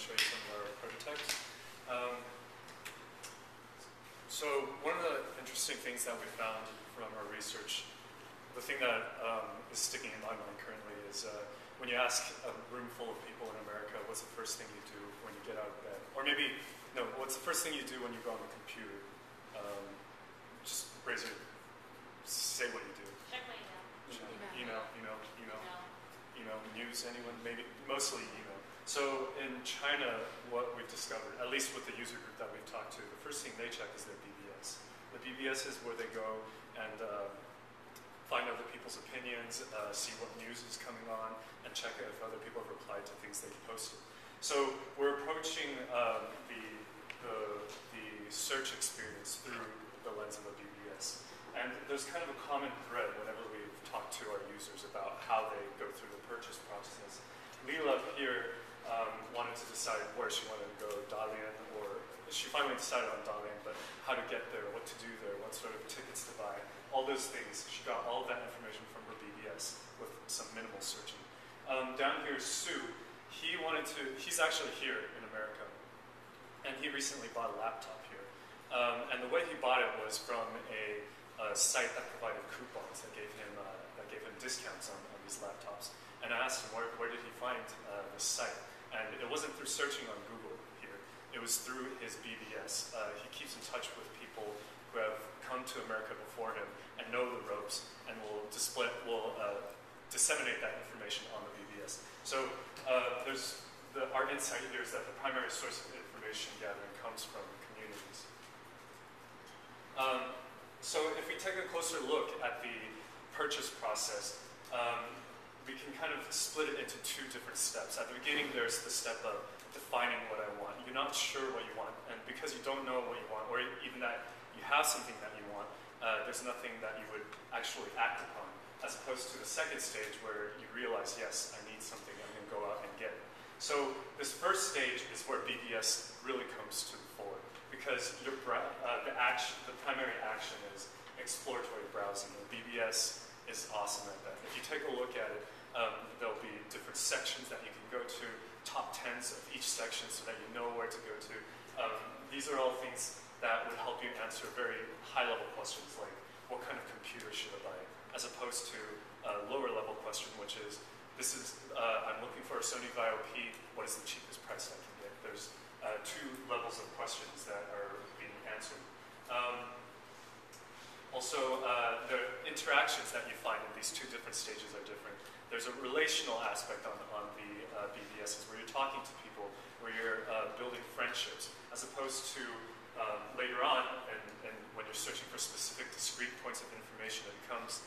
show you some of our prototypes. So one of the interesting things that we found from our research, the thing that is sticking in my mind currently is when you ask a room full of people in America, what's the first thing you do when you get out of bed? Or maybe, no, what's the first thing you do when you go on the computer? Just raise your, say what you do. Check my email. Email, news, anyone, maybe, mostly email. So in China, what we've discovered, at least with the user group that we've talked to, the first thing they check is their BBS. The BBS is where they go and find other people's opinions, see what news is coming on, and check if other people have replied to things they've posted. So we're approaching the search experience through the lens of a BBS. And there's kind of a common thread whenever we've talked to our users about how they go through the purchase process. Leela here wanted to decide where she wanted to go, Dalian, or she finally decided on Dalian, but how to get there, what to do there, what sort of tickets to buy, all those things. She got all of that information from her BBS with some minimal searching. Down here is Sue. He's actually here in America, and he recently bought a laptop here. And the way he bought it was from a site that provided coupons that gave him discounts on these laptops. And I asked him where did he find this site, and it wasn't through searching on Google here. It was through his BBS. He keeps in touch with people who have come to America before him and know the ropes, and will disseminate that information on the BBS. So our insight here is that the primary source of information gathering comes from communities. So if we take a closer look at the purchase process, we can kind of split it into two different steps. At the beginning, there's the step of defining what I want. You're not sure what you want, and because you don't know what you want, or even that you have something that you want, there's nothing that you would actually act upon, as opposed to the second stage where you realize, yes, I need something, I'm going to go out and get it. So this first stage is where BBS really comes to the fore, because the primary action is exploratory browsing. The BBS is awesome at that. If you take a look at it, there'll be different sections that you can go to, top 10s of each section so that you know where to go to. These are all things that would help you answer very high-level questions like, what kind of computer should I buy? As opposed to a lower-level question, which is, I'm looking for a Sony VIOP, what is the cheapest price I can get? There's two levels of questions that are being answered. Also, the interactions that you find in these two different stages are different. There's a relational aspect on the BBSs where you're talking to people, where you're building friendships, as opposed to later on, and when you're searching for specific discrete points of information, it becomes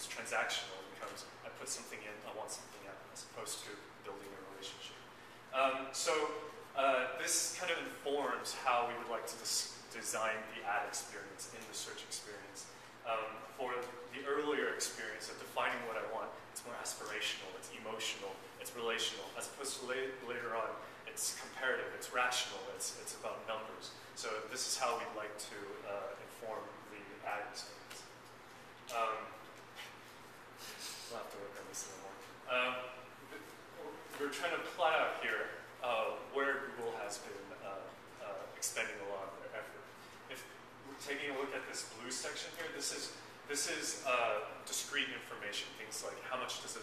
transactional. It becomes, I put something in, I want something out, as opposed to building a relationship. This kind of informs how we would like to design the ad experience in the search experience. For the earlier experience of defining what I want, it's more aspirational, it's emotional, it's relational, as opposed to later on, it's comparative, it's rational, it's about numbers. So this is how we'd like to inform the ad experience. We'll have to work on this a little more. We're trying to plot out here where Google has been expending a lot of their effort. If we're taking a look at this blue section here, this is discrete information, things like how much does a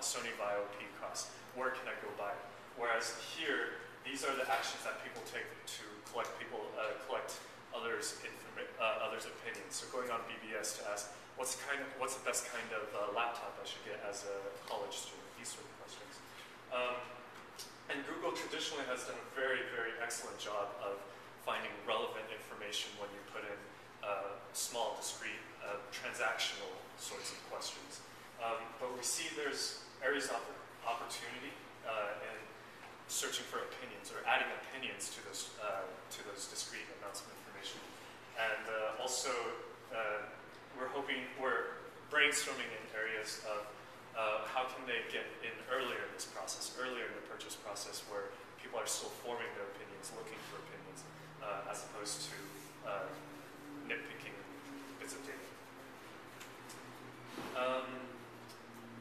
Sony VIOP cost? Where can I go buy it? Whereas here, these are the actions that people take to collect others' opinions. So going on BBS to ask, what's the best kind of laptop I should get as a college student? These sort of questions. And Google traditionally has done a very, very excellent job of finding relevant information when you put in small, discrete, transactional sorts of questions. But we see there's areas of opportunity in searching for opinions or adding opinions to those discrete amounts of information. And also, we're brainstorming in areas of how can they get in earlier in this process, earlier in the purchase process, where people are still forming their opinions, looking for opinions, as opposed to nitpicking bits of data.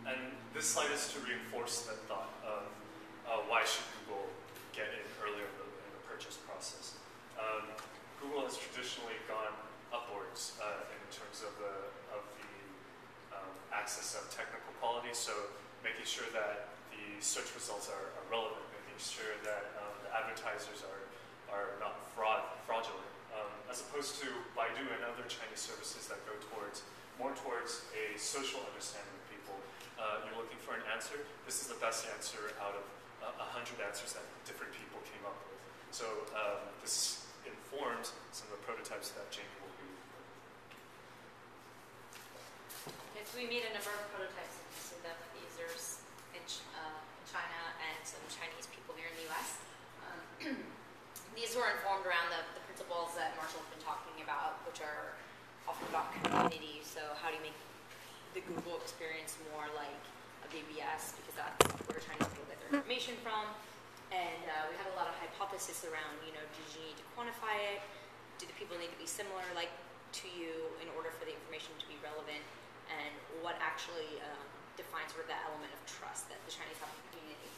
And this slide is to reinforce that thought of why should Google relevant, making sure that the advertisers are not fraudulent, as opposed to Baidu and other Chinese services that go more towards a social understanding of people. You're looking for an answer. This is the best answer out of 100 answers that different people came up with. So this informs some of the prototypes that Jamie will be. Okay, so we made a number of prototypes and tested them with users in China and some Chinese people here in the US. These were informed around the principles that Marshall's been talking about, which are often about community. So how do you make the Google experience more like a BBS, because that's where Chinese people get their information from. And we had a lot of hypotheses around, do you need to quantify it? Do the people need to be similar to you in order for the information to be relevant? And what actually defines sort of that element of trust that the Chinese have in the community?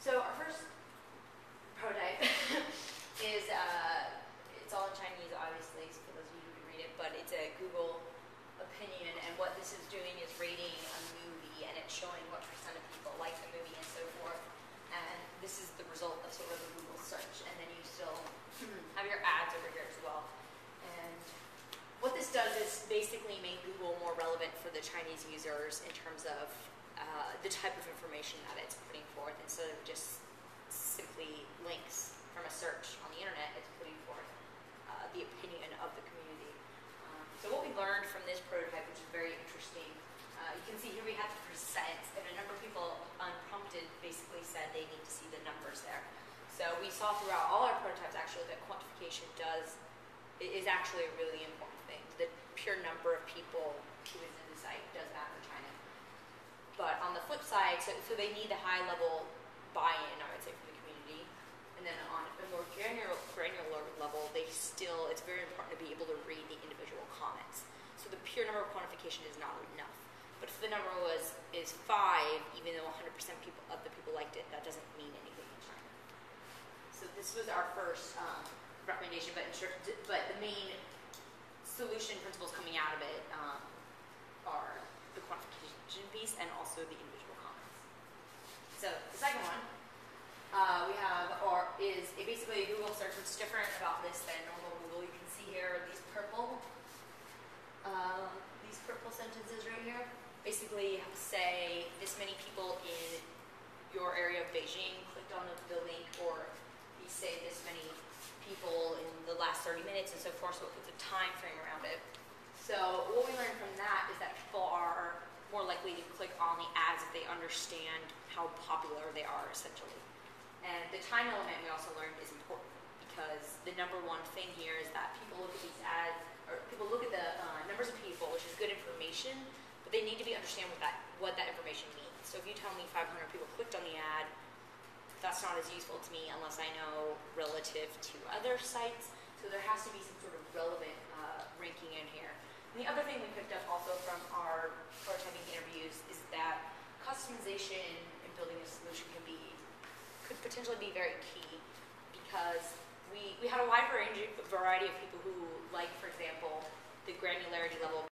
So our first prototype is, it's all in Chinese obviously, so for those of you who can read it, but it's a Google opinion, and what this is doing is rating a movie, and it's showing what % of people like the movie and so forth. And this is the result of sort of a Google search, and then you still have your ads over here as well. And what this does is basically make Google more relevant for the Chinese users in terms of the type of information that it's putting forth, instead of just simply links from a search on the internet. It's putting forth the opinion of the community. So what we learned from this prototype, which is very interesting, you can see here we have the percent, and a number of people unprompted basically said they need to see the numbers there. So we saw throughout all our prototypes actually that quantification is actually a really important thing. The pure number of people who is in the site does matter in China. But on the flip side, so they need the high level buy-in, I would say, from the community. And then on a more granular level, it's very important to be able to read the individual comments. So the pure number of quantification is not enough. But if the number is 5, even though 100% of the people liked it, that doesn't mean anything in China. So this was our first recommendation, but the main solution principles coming out of it are the quantification piece and also the individual comments. So the second one we have is basically a Google search. What's different about this than normal Google? You can see here these purple sentences right here. Basically, you have to say this many people in your area of Beijing clicked on the link, or you say this many people in the last 30 minutes and so forth, so it puts a time frame around it. So what we learned from that is that people are more likely to click on the ads if they understand how popular they are, essentially. And the time element we also learned is important, because the number one thing here is that people look at these ads, or people look at the numbers of people, which is good information, but they need to understand what that information means. So if you tell me 500 people clicked on the ad, that's not as useful to me unless I know relative to other sites. So there has to be some sort of relevant ranking in here. And the other thing we picked up also from our prototyping interviews is that customization in building a solution could potentially be very key, because we had a wide variety of people who like, for example, the granularity level